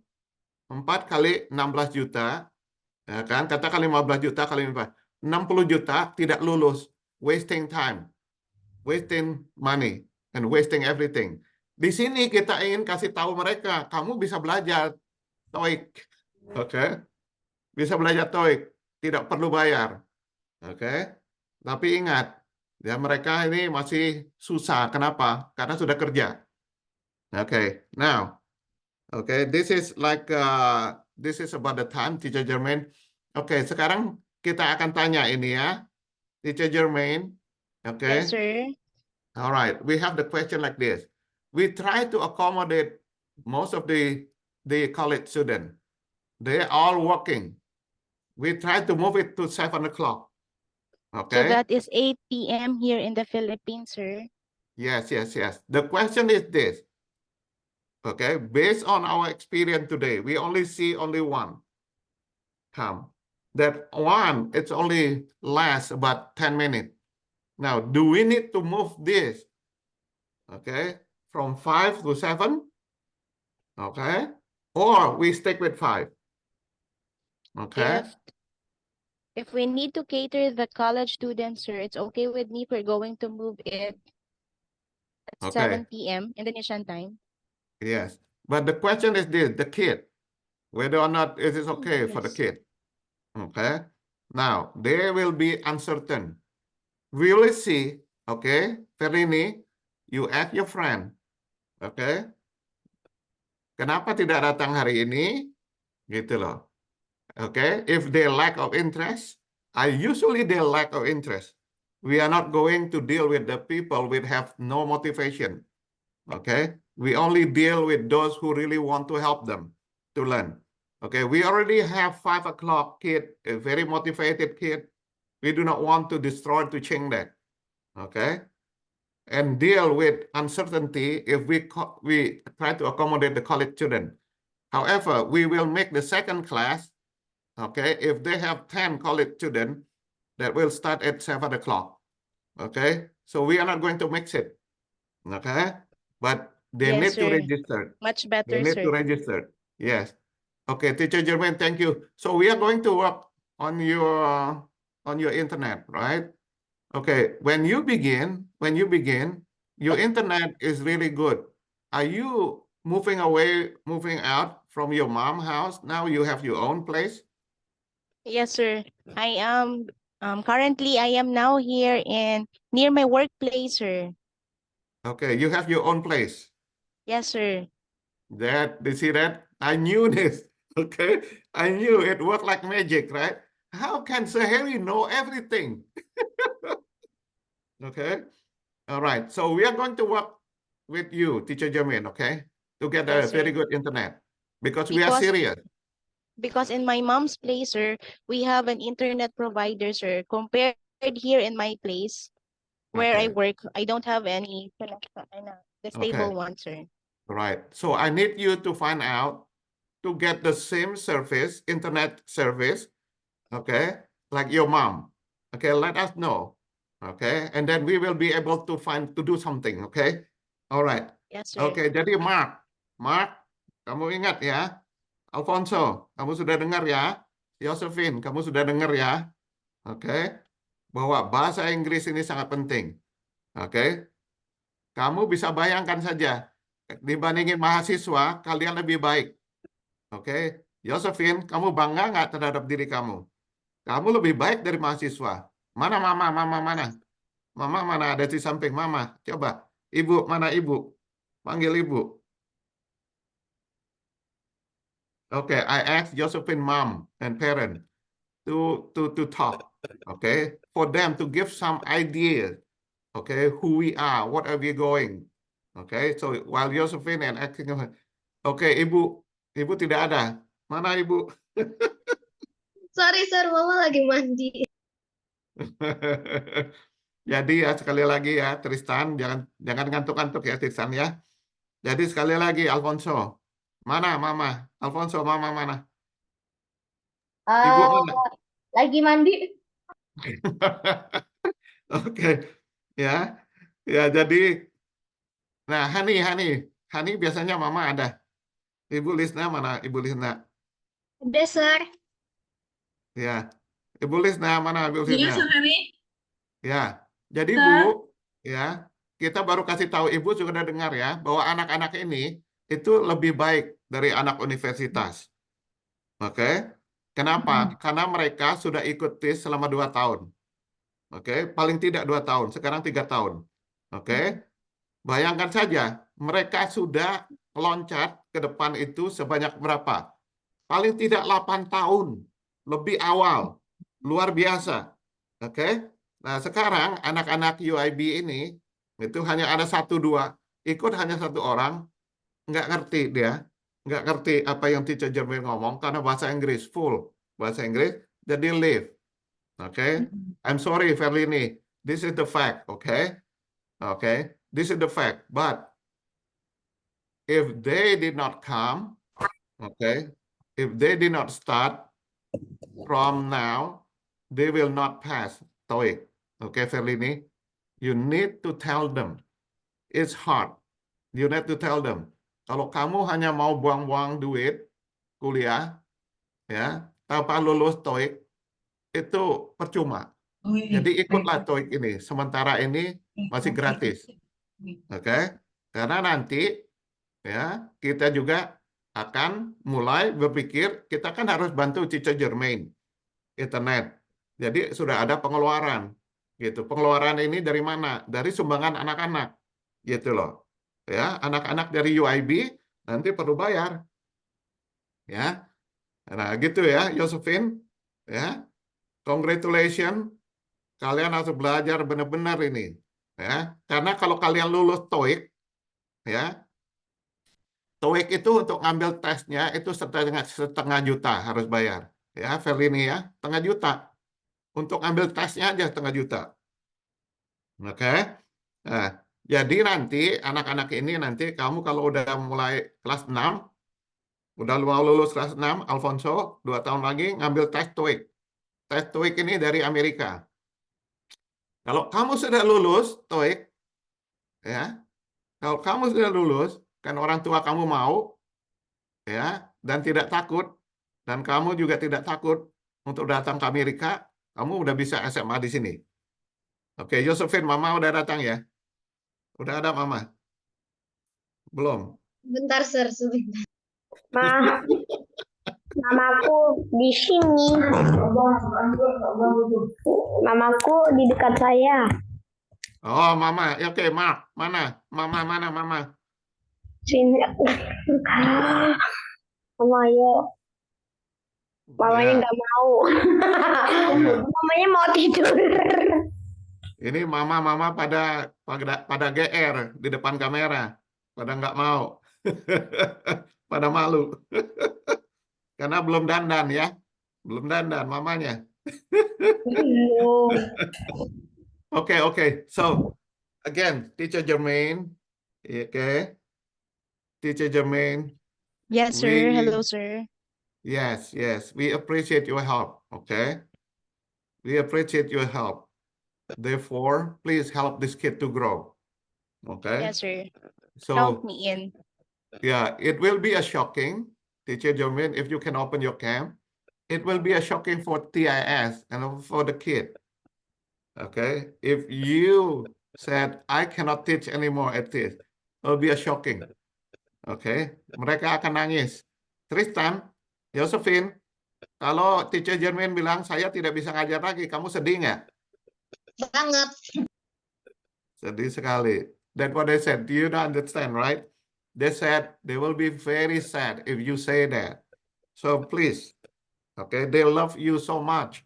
4 kali 16 juta, ya kan, katakan 15 juta kali 4, 60 juta tidak lulus, wasting time, wasting money, and wasting everything. Di sini kita ingin kasih tahu mereka, kamu bisa belajar TOEIC, oke, bisa belajar TOEIC, tidak perlu bayar, oke. Tapi ingat, Ya, mereka ini masih susah. Kenapa? Karena sudah kerja. Okay, now, okay, this is this is about the time, Teacher Jermaine. Okay, sekarang kita akan tanya ini ya, Teacher Jermaine. Okay.
Yes, sir.
All right, we have the question like this. We try to accommodate most of the college students. They're all working. We try to move it to 7 o'clock.
So
Okay.
that is 8 p.m. here in the Philippines, sir.
Yes, yes, yes. The question is this. Okay, based on our experience today, we only see only one come. That one, it's only lasts about 10 minutes. Now, do we need to move this? Okay, from 5 to 7? Okay, or we stick with 5? Okay.
If we need to cater the college students, sir, it's okay with me if we're going to move it at
Okay.
7 p.m. Indonesian time.
Yes, but the question is this, the kid, whether or not it is okay for the
Yes.
kid. Okay, now they will be uncertain. We will see, okay, Ferini, you ask your friend, okay, kenapa tidak datang hari ini, gitu loh. Okay, if they lack of interest, usually they lack of interest. We are not going to deal with the people with have no motivation. Okay, we only deal with those who really want to help them to learn. Okay, we already have 5 o'clock kid, a very motivated kid. We do not want to destroy, to change that. Okay, and deal with uncertainty if we try to accommodate the college student. However, we will make the second class. Okay, if they have 10 college students, that will start at 7 o'clock. Okay, so we are not going to mix it. Okay, but they
Yes,
need to
sir.
register.
Much
They
better,
need to
sir.
register. Yes. Okay, Teacher Jermaine, thank you. So we are going to work on your internet, right? Okay, when you begin, your internet is really good. Are you moving out from your mom's house? Now you have your own place?
Yes, sir. I am currently I am now here near my workplace, sir.
Okay, you have your own place.
Yes, sir.
You see that? I knew this. Okay, I knew it worked like magic, right? How can Sahari know everything? Okay, all right. So we are going to work with you, Teacher Jermaine, okay, to get a
Yes,
very
sir.
good internet because we are
Because
serious.
because in my mom's place, sir, we have an internet provider, sir. Compared here in my place where I
Okay.
work, I don't have any connection, the stable
Okay.
one, sir.
Right. So I need you to find out to get the same service, internet service, okay, like your mom. Okay, let us know. Okay, and then we will be able to do something. Okay, all right.
Yes, sir.
Oke, jadi Mark, kamu ingat ya? Alfonso, kamu sudah dengar ya? Josephine, kamu sudah dengar ya? Oke, bahwa bahasa Inggris ini sangat penting. Oke, kamu bisa bayangkan saja, dibandingin mahasiswa, kalian lebih baik. Oke, Josephine, kamu bangga nggak terhadap diri kamu? Kamu lebih baik dari mahasiswa. Mana mama mana? Mama mana ada di samping mama? Coba, ibu mana ibu? Panggil ibu. Okay, I asked Josephine mom and parent to talk, okay, for them to give some idea, okay, who we are, what are we going, okay. So while Josephine and asking, okay, ibu tidak ada, mana ibu?
Sorry, sir, mama lagi mandi.
Jadi ya sekali lagi ya Tristan, jangan ngantuk-ngantuk ya Tristan ya. Jadi sekali lagi Alfonso, mana mama? Alfonso mama mana? Ibu mana?
Lagi mandi.
Oke, ya, ya jadi, nah Hani biasanya mama ada. Ibu Lisna mana? Ibu Lisna,
Ada, sir.
ya. Ibu Lisna mana? Ibu
Iya,
Lisna,
sir, Harry.
ya. Jadi
Sir.
Bu, ya, kita baru kasih tahu Ibu sudah dengar ya bahwa anak-anak ini itu lebih baik dari anak universitas. Oke, kenapa? Karena mereka sudah ikut tes selama 2 tahun. Oke, paling tidak 2 tahun, sekarang 3 tahun. Oke, bayangkan saja, mereka sudah loncat ke depan itu sebanyak berapa? Paling tidak 8 tahun, lebih awal. Luar biasa. Oke, nah sekarang anak-anak UIB ini, itu hanya ada 1-2, ikut hanya 1 orang, nggak ngerti dia, nggak ngerti apa yang teacher Jermain ngomong, karena bahasa Inggris, full bahasa Inggris, jadi leave. Oke, I'm sorry, Verlini. This is the fact, okay? Okay, this is the fact. But if they did not come, okay, if they did not start from now, they will not pass TOEIC. Okay, Verlini, you need to tell them. It's hard. You need to tell them. Kalau kamu hanya mau buang-buang duit kuliah, ya, tanpa lulus TOEIC, itu percuma. Jadi ikutlah TOEIC ini. Sementara ini masih gratis. Oke? Karena nanti ya kita juga akan mulai berpikir kita kan harus bantu teacher Jermain internet. Jadi sudah ada pengeluaran gitu. Pengeluaran ini dari mana? Dari sumbangan anak-anak. Gitu loh. Ya, anak-anak dari UIB nanti perlu bayar. Ya. Nah, gitu ya, Josephine. Ya. Congratulations. Kalian harus belajar benar-benar ini, ya. Karena kalau kalian lulus TOEIC, ya, TOEIC itu untuk ngambil tesnya itu setengah juta harus bayar, ya, Verlini ya, setengah juta. Untuk ambil tesnya aja setengah juta, oke? Nah, jadi nanti anak-anak ini nanti kamu kalau udah mulai kelas 6, udah mau lulus kelas 6, Alfonso, 2 tahun lagi ngambil tes TOEIC. Tes TOEIC ini dari Amerika. Kalau kamu sudah lulus TOEIC, ya, kalau kamu sudah lulus, kan orang tua kamu mau, ya, dan tidak takut, dan kamu juga tidak takut untuk datang ke Amerika, kamu udah bisa SMA di sini. Oke, Josephine, Mama udah datang ya? Udah ada Mama? Belum?
Bentar, Sir, sebentar.
Ma, mamaku di sini. Mamaku di dekat saya.
Oh, Mama. Oke, Mark. Mana? Mama.
Sini. Mama, ayo. Mamanya
Ya.
nggak mau. Mamanya mau tidur.
Ini Mama pada GR di depan kamera. Pada nggak mau. Pada malu. Karena belum dandan ya. Belum dandan mamanya. Okay. So, again, Teacher Jermain. Okay. Teacher Jermain.
Yes, sir.
We-
Hello, sir.
Yes. We appreciate your help. Okay. We appreciate your help. Therefore, please help this kid to grow. Okay.
Yes, sir.
So,
Count me in.
yeah, it will be a shocking, Teacher Jermain, if you can open your cam. It will be a shocking for TIS and for the kid. Okay. If you said, I cannot teach anymore at this, it will be a shocking. Okay. Mereka akan nangis. Tristan, Josephine, kalau Teacher Jermain bilang, saya tidak bisa ngajar lagi, kamu sedih nggak?
Banget.
Sedih sekali. That's what they said. Do you not understand, right? They said they will be very sad if you say that. So please, okay, they love you so much,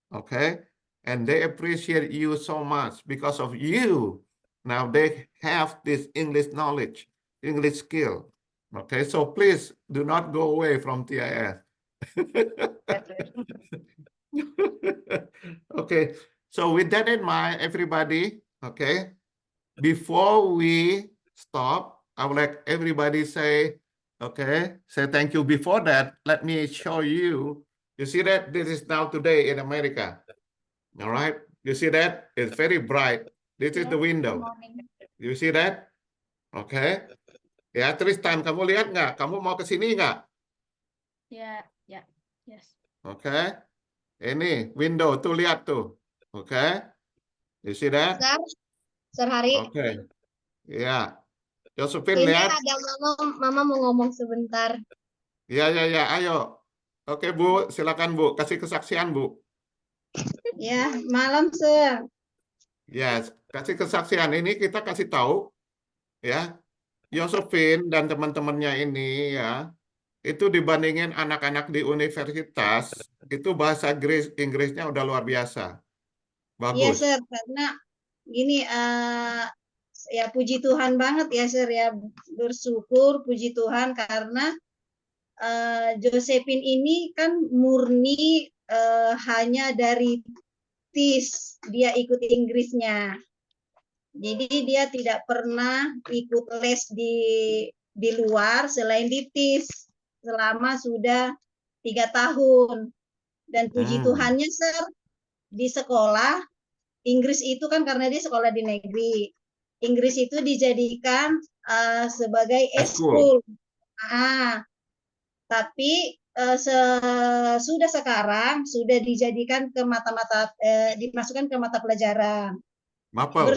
okay? And they appreciate you so much because of you. Now they have this English knowledge, English skill. Okay, so please do not go away from TIS. Okay, so with that in mind, everybody, okay, before we stop, I would like everybody say, okay, say thank you. Before that, let me show you. You see that? This is now today in America. All right, you see that? It's very bright. This is the window. You see that? Okay. Ya, Tristan, kamu lihat nggak? Kamu mau ke sini nggak?
Yeah. Yes.
Okay. Ini window tuh, lihat tuh. Okay. You see that?
Sir Hari.
Okay. Ya. Josephine
Ini
lihat.
ada mama mau ngomong sebentar.
Ya. Ayo. Oke, Bu. Silakan, Bu. Kasih kesaksian, Bu.
Ya, malam, Sir.
Yes, kasih kesaksian ini kita kasih tahu ya, Josephine dan teman-temannya ini ya, itu dibandingin anak-anak di universitas, itu bahasa Inggrisnya udah luar biasa.
Iya,
Bagus.
Sir, karena gini, ya puji Tuhan banget ya, Sir, ya. Bersyukur, puji Tuhan, karena Josephine ini kan murni hanya dari TIS, dia ikut Inggrisnya. Jadi dia tidak pernah ikut les di luar selain di TIS selama sudah 3 tahun. Dan puji Tuhannya, Sir, di sekolah Inggris itu kan karena dia sekolah di negeri. Inggris itu dijadikan sebagai eskul. Tapi sudah sekarang sudah dijadikan ke mata-mata dimasukkan ke mata pelajaran.
Mapel.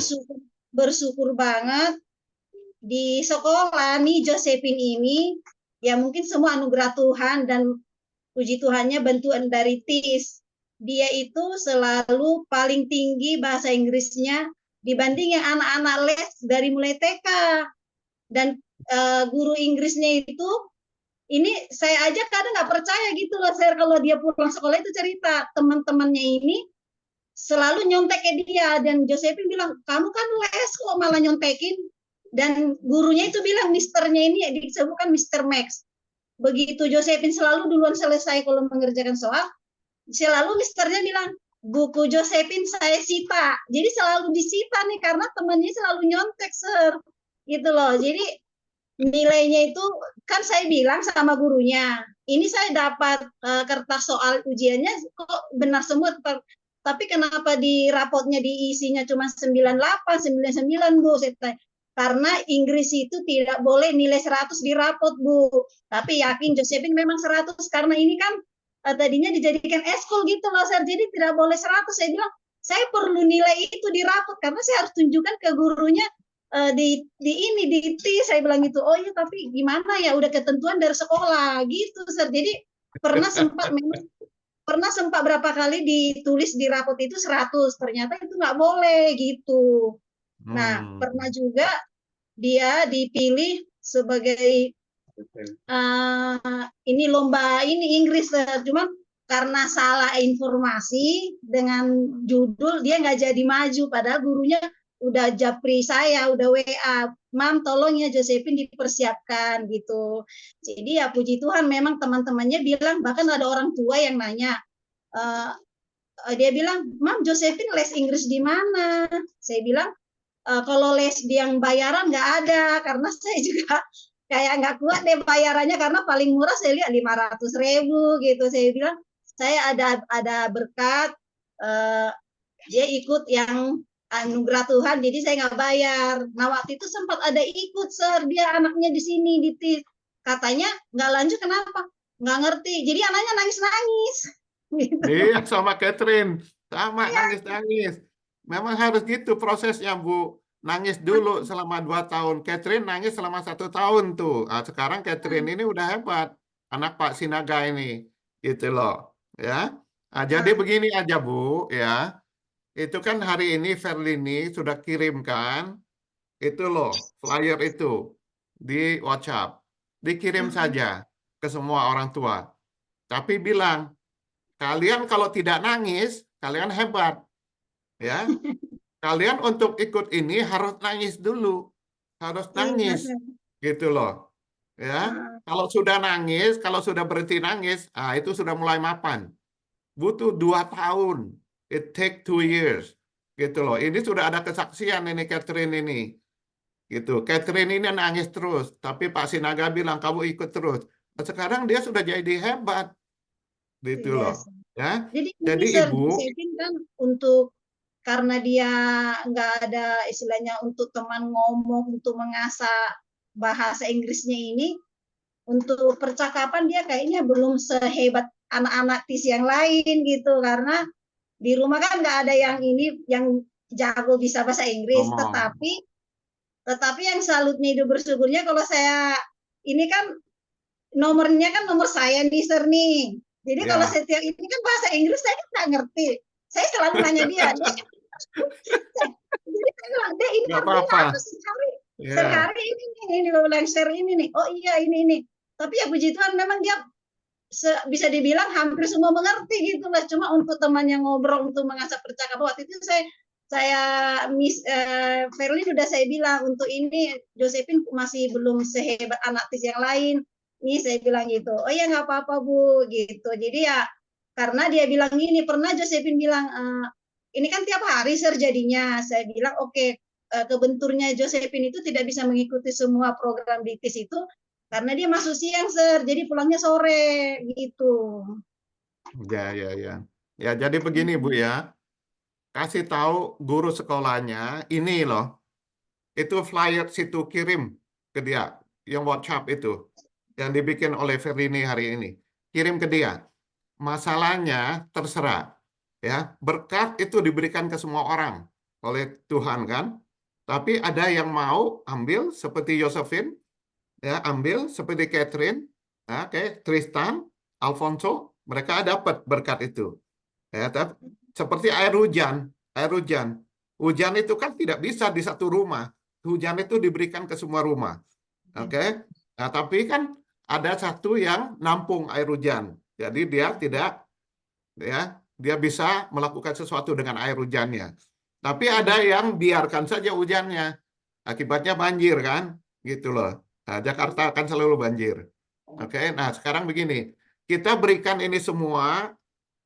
Bersyukur banget di sekolah nih Josephine ini ya mungkin semua anugerah Tuhan dan puji Tuhannya bantuan dari TIS. Dia itu selalu paling tinggi bahasa Inggrisnya dibanding yang anak-anak les dari mulai TK. Dan guru Inggrisnya itu ini saya aja kadang nggak percaya gitu loh, Sir, kalau dia pulang sekolah itu cerita teman-temannya ini selalu nyontek ke dia, dan Josephine bilang, kamu kan les kok malah nyontekin. Dan gurunya itu bilang, misternya ini disebutkan Mr. Max. Begitu Josephine selalu duluan selesai kalau mengerjakan soal, selalu misternya bilang, buku Josephine saya sita. Jadi selalu disita nih karena temannya selalu nyontek, Sir. Gitu loh. Jadi nilainya itu kan saya bilang sama gurunya, ini saya dapat kertas soal ujiannya kok benar semua, tapi kenapa di rapotnya diisinya cuma 98, 99, Bu? Karena Inggris itu tidak boleh nilai 100 di rapot, Bu. Tapi yakin Josephine memang 100 karena ini kan tadinya dijadikan eskul gitu loh, Sir. Jadi tidak boleh 100. Saya bilang, saya perlu nilai itu di rapot karena saya harus tunjukkan ke gurunya di TIS, saya bilang gitu. Oh iya, tapi gimana ya, udah ketentuan dari sekolah gitu, Sir. Jadi pernah sempat berapa kali ditulis di rapot itu 100, ternyata itu nggak boleh gitu. Nah, pernah juga dia dipilih sebagai ini lomba ini Inggris, cuman karena salah informasi dengan judul dia nggak jadi maju, padahal gurunya udah japri saya, udah WA, Mam tolong ya Josephine dipersiapkan gitu. Jadi ya puji Tuhan memang teman-temannya bilang, bahkan ada orang tua yang nanya, dia bilang, Mam Josephine les Inggris di mana? Saya bilang, kalau les yang bayaran nggak ada, karena saya juga kayak nggak kuat deh bayarannya, karena paling murah saya lihat 500.000 gitu. Saya bilang, saya ada berkat, dia ikut yang anugerah Tuhan, jadi saya nggak bayar. Nah waktu itu sempat ada ikut, Sir, dia anaknya di sini di TIS, katanya nggak lanjut, kenapa? Nggak ngerti. Jadi anaknya nangis-nangis. Gitu.
Iya, sama Catherine, sama nangis-nangis. Memang harus gitu prosesnya, Bu. Nangis dulu selama 2 tahun. Catherine nangis selama 1 tahun tuh. Nah, sekarang Catherine ini udah hebat, anak Pak Sinaga ini, gitu loh, ya. Nah, jadi begini aja, Bu, ya. Itu kan hari ini Verlini sudah kirimkan itu loh, flyer itu di WhatsApp. Dikirim saja ke semua orang tua. Tapi bilang, kalian kalau tidak nangis, kalian hebat. Ya. Kalian untuk ikut ini harus nangis dulu. Harus nangis. Gitu loh. Ya. Kalau sudah nangis, kalau sudah berhenti nangis, itu sudah mulai mapan. Butuh 2 tahun. It take 2 years. Gitu loh. Ini sudah ada kesaksian ini Catherine ini. Gitu. Catherine ini nangis terus, tapi Pak Sinaga bilang kamu ikut terus. Nah, sekarang dia sudah jadi hebat. Gitu loh. Ya.
Jadi
Ibu
kan untuk karena dia nggak ada istilahnya untuk teman ngomong, untuk mengasah bahasa Inggrisnya ini, untuk percakapan dia kayaknya belum sehebat anak-anak TIS yang lain gitu, karena di rumah kan nggak ada yang ini yang jago bisa bahasa Inggris. Tetapi yang salutnya itu bersyukurnya, kalau saya ini kan nomornya kan nomor saya nih, Sir nih. Jadi kalau setiap ini kan bahasa Inggris saya nggak ngerti. Saya selalu nanya dia. Jadi saya bilang, "Dek, ini
Nggak
artinya
apa-apa.
apa sehari?
Ya.
Sehari ini bilang share ini nih. Oh iya ini. Tapi ya puji Tuhan memang dia bisa dibilang hampir semua mengerti gitu lah. Cuma untuk teman yang ngobrol untuk mengasah percakapan waktu itu saya Miss Verlin udah saya bilang untuk ini Josephine masih belum sehebat anak tis yang lain. Nih saya bilang gitu. Oh ya nggak apa-apa Bu gitu. Jadi ya karena dia bilang gini, pernah Josephine bilang ini kan tiap hari Sir jadinya. Saya bilang oke, kebenturnya Josephine itu tidak bisa mengikuti semua program di TIS itu karena dia masuk siang Sir, jadi pulangnya sore gitu.
Ya. Ya, jadi begini Bu ya. Kasih tahu guru sekolahnya, ini loh. Itu flyer situ kirim ke dia, yang WhatsApp itu. Yang dibikin oleh Verlini hari ini. Kirim ke dia. Masalahnya terserah. Ya, berkat itu diberikan ke semua orang oleh Tuhan kan. Tapi ada yang mau ambil seperti Josephine, ya ambil seperti Catherine, ya, kayak Tristan, Alfonso, mereka dapat berkat itu. Ya, seperti air hujan. Hujan itu kan tidak bisa di satu rumah. Hujan itu diberikan ke semua rumah. Oke. Nah, tapi kan ada satu yang nampung air hujan. Jadi dia tidak, ya, dia bisa melakukan sesuatu dengan air hujannya. Tapi ada yang biarkan saja hujannya. Akibatnya banjir kan, gitu loh. Nah, Jakarta akan selalu banjir. Oke. Nah, sekarang begini. Kita berikan ini semua,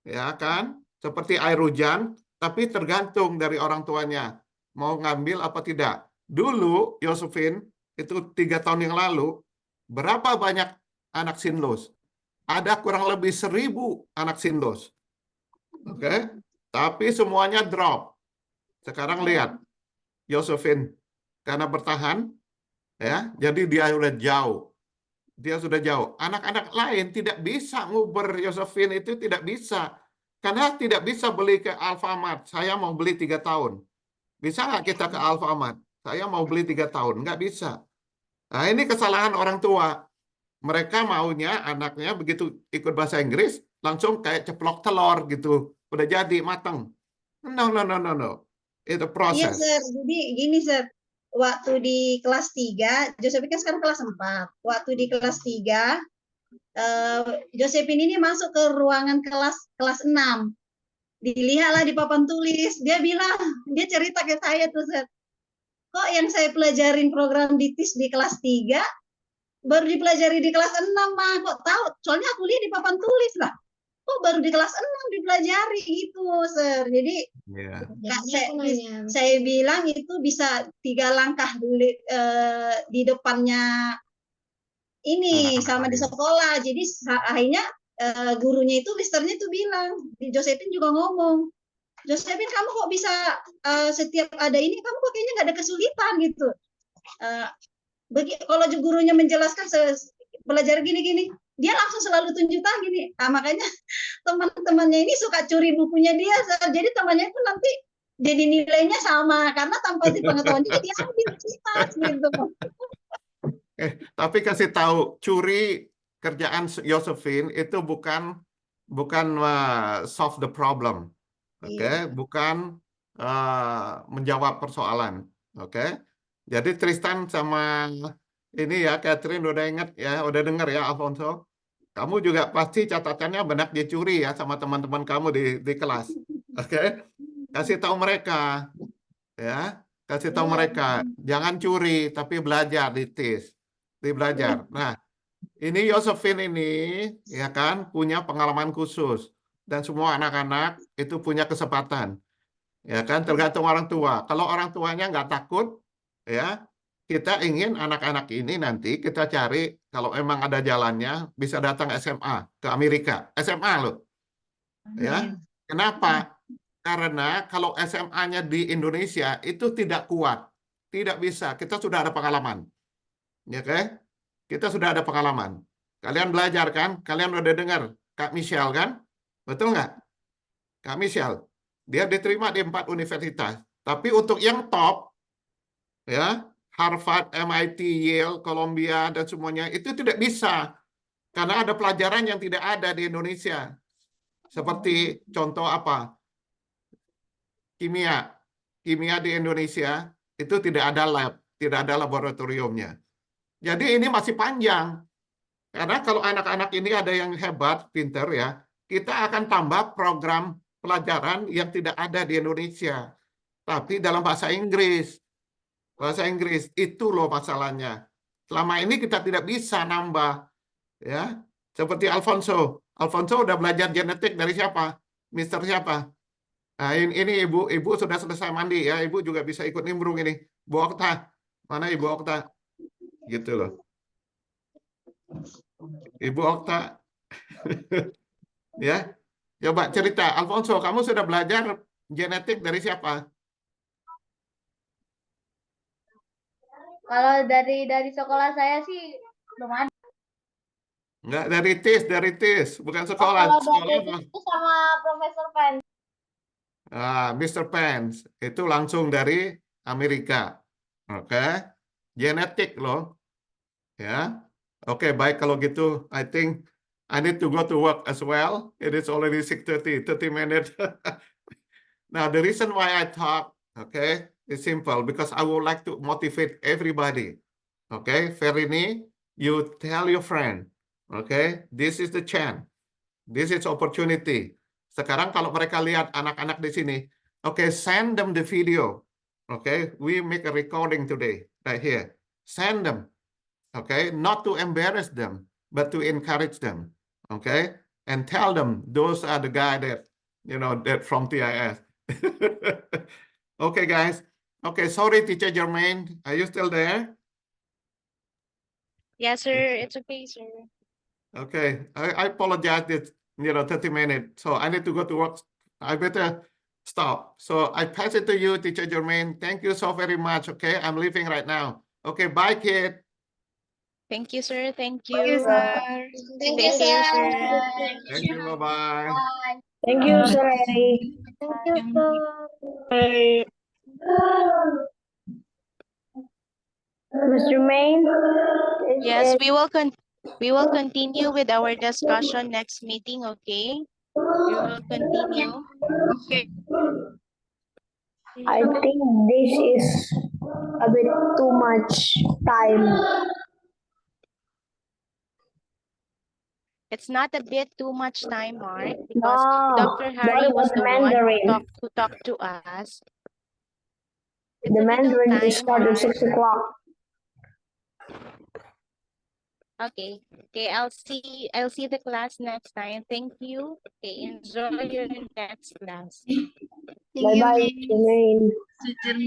ya kan, seperti air hujan, tapi tergantung dari orang tuanya mau ngambil apa tidak. Dulu Josephine itu 3 tahun yang lalu berapa banyak anak sinlos? Ada kurang lebih 1.000 anak sinlos. Oke, tapi semuanya drop. Sekarang lihat Josephine karena bertahan, ya, jadi dia sudah jauh. Dia sudah jauh. Anak-anak lain tidak bisa nguber Josephine itu tidak bisa. Karena tidak bisa beli ke Alfamart. Saya mau beli 3 tahun. Bisa nggak kita ke Alfamart? Saya mau beli 3 tahun. Nggak bisa. Nah, ini kesalahan orang tua. Mereka maunya anaknya begitu ikut bahasa Inggris, langsung kayak ceplok telur gitu. Udah jadi, matang. No. Itu
Iya
proses.
Sir, jadi gini Sir. Waktu di kelas 3, Josephine kan sekarang kelas 4. Waktu di kelas 3, Josephine ini masuk ke ruangan kelas 6. Dilihatlah di papan tulis, dia bilang, dia cerita ke saya tuh, Sir, kok yang saya pelajarin program di TIS di kelas 3, baru dipelajari di kelas 6, mah, kok tahu? Soalnya aku lihat di papan tulis lah, kok baru di kelas 6 dipelajari gitu, Sir. Jadi, saya bilang itu bisa 3 langkah di depannya ini sama di sekolah. Jadi akhirnya gurunya itu misternya itu bilang, Josephine juga ngomong, Josephine kamu kok bisa setiap ada ini kamu kok kayaknya nggak ada kesulitan gitu. Kalau gurunya menjelaskan belajar gini-gini, dia langsung selalu tunjukkan gini. Nah, makanya teman-temannya ini suka curi bukunya dia. Jadi temannya pun nanti jadi nilainya sama karena tanpa pengetahuannya dia ambil gitu.
Tapi kasih tahu, curi kerjaan Josephine itu bukan solve the problem, oke? Bukan menjawab persoalan, oke? Jadi Tristan sama ini ya, Catherine udah ingat ya, udah dengar ya, Alfonso. Kamu juga pasti catatannya banyak dicuri ya sama teman-teman kamu di kelas, oke? Kasih tahu mereka, ya, kasih tahu mereka, jangan curi tapi belajar di TIS. Belajar. Nah, ini Josephine ini ya kan punya pengalaman khusus dan semua anak-anak itu punya kesempatan. Ya kan tergantung orang tua. Kalau orang tuanya nggak takut ya, kita ingin anak-anak ini nanti kita cari kalau emang ada jalannya bisa datang SMA ke Amerika. SMA loh. Ya. Kenapa? Karena kalau SMA-nya di Indonesia itu tidak kuat. Tidak bisa. Kita sudah ada pengalaman. Ya kan? Kita sudah ada pengalaman. Kalian belajar kan? Kalian udah dengar Kak Michelle kan? Betul nggak? Kak Michelle. Dia diterima di 4 universitas. Tapi untuk yang top, ya Harvard, MIT, Yale, Columbia, dan semuanya, itu tidak bisa. Karena ada pelajaran yang tidak ada di Indonesia. Seperti contoh apa? kimia. Kimia di Indonesia itu tidak ada lab, tidak ada laboratoriumnya. Jadi ini masih panjang. Karena kalau anak-anak ini ada yang hebat, pinter ya, kita akan tambah program pelajaran yang tidak ada di Indonesia. Tapi dalam bahasa Inggris. Bahasa Inggris, itu loh masalahnya. Selama ini kita tidak bisa nambah. Ya, seperti Alfonso. Alfonso udah belajar genetik dari siapa? Mister siapa? Nah, ini ibu sudah selesai mandi ya. Ibu juga bisa ikut nimbrung ini. Bu Okta. Mana Ibu Okta? Gitu loh. Ibu Okta. Ya. Coba cerita. Alfonso, kamu sudah belajar genetik dari siapa?
Kalau dari sekolah saya sih belum ada.
Enggak, dari TIS, bukan
Oh,
sekolah.
kalau
Sekolah
dari
apa?
itu sama Profesor Pen.
Mr. Pence itu langsung dari Amerika. Oke. Genetik loh. Ya. Oke, baik kalau gitu. I think I need to go to work as well. It is already 6:30, 30 minutes. Now, the reason why I talk, okay, is simple because I would like to motivate everybody. Okay, Ferini, you tell your friend, okay, this is the chance. This is opportunity. Sekarang kalau mereka lihat anak-anak di sini, okay, send them the video. Okay, we make a recording today, right here. Send them. Okay, not to embarrass them, but to encourage them. Okay, and tell them those are the guy that, that from TIS. Okay, guys. Okay, sorry, Teacher Jermaine. Are you still there?
Yes, sir. It's okay, sir.
Okay, I apologize. It's 30 minutes, so I need to go to work. I better stop. So I pass it to you, Teacher Jermaine. Thank you so very much. Okay, I'm leaving right now. Okay, bye, kid.
Thank you, sir. Thank
Thank you,
you.
sir.
Thank
Stay
you,
safe,
sir.
sir.
Thank you. Bye-bye.
Bye.
Thank you, Sir Eric.
Thank you, sir.
Mr. Main?
Yes, we will continue with our discussion next meeting, okay? We will continue.
Okay.
I think this is a bit too much time.
It's not a bit too much time, Mark, because
No,
Dr. Harry
what
was
about
the one
Mandarin?
who talked to us. It's
The
a little
Mandarin
time,
is started
Mark.
6 o'clock.
Okay. Okay, I'll see the class next time. Thank you. Okay, enjoy your next class.
Thank you,
Bye-bye,
Miss.
Mr. Main.
Teacher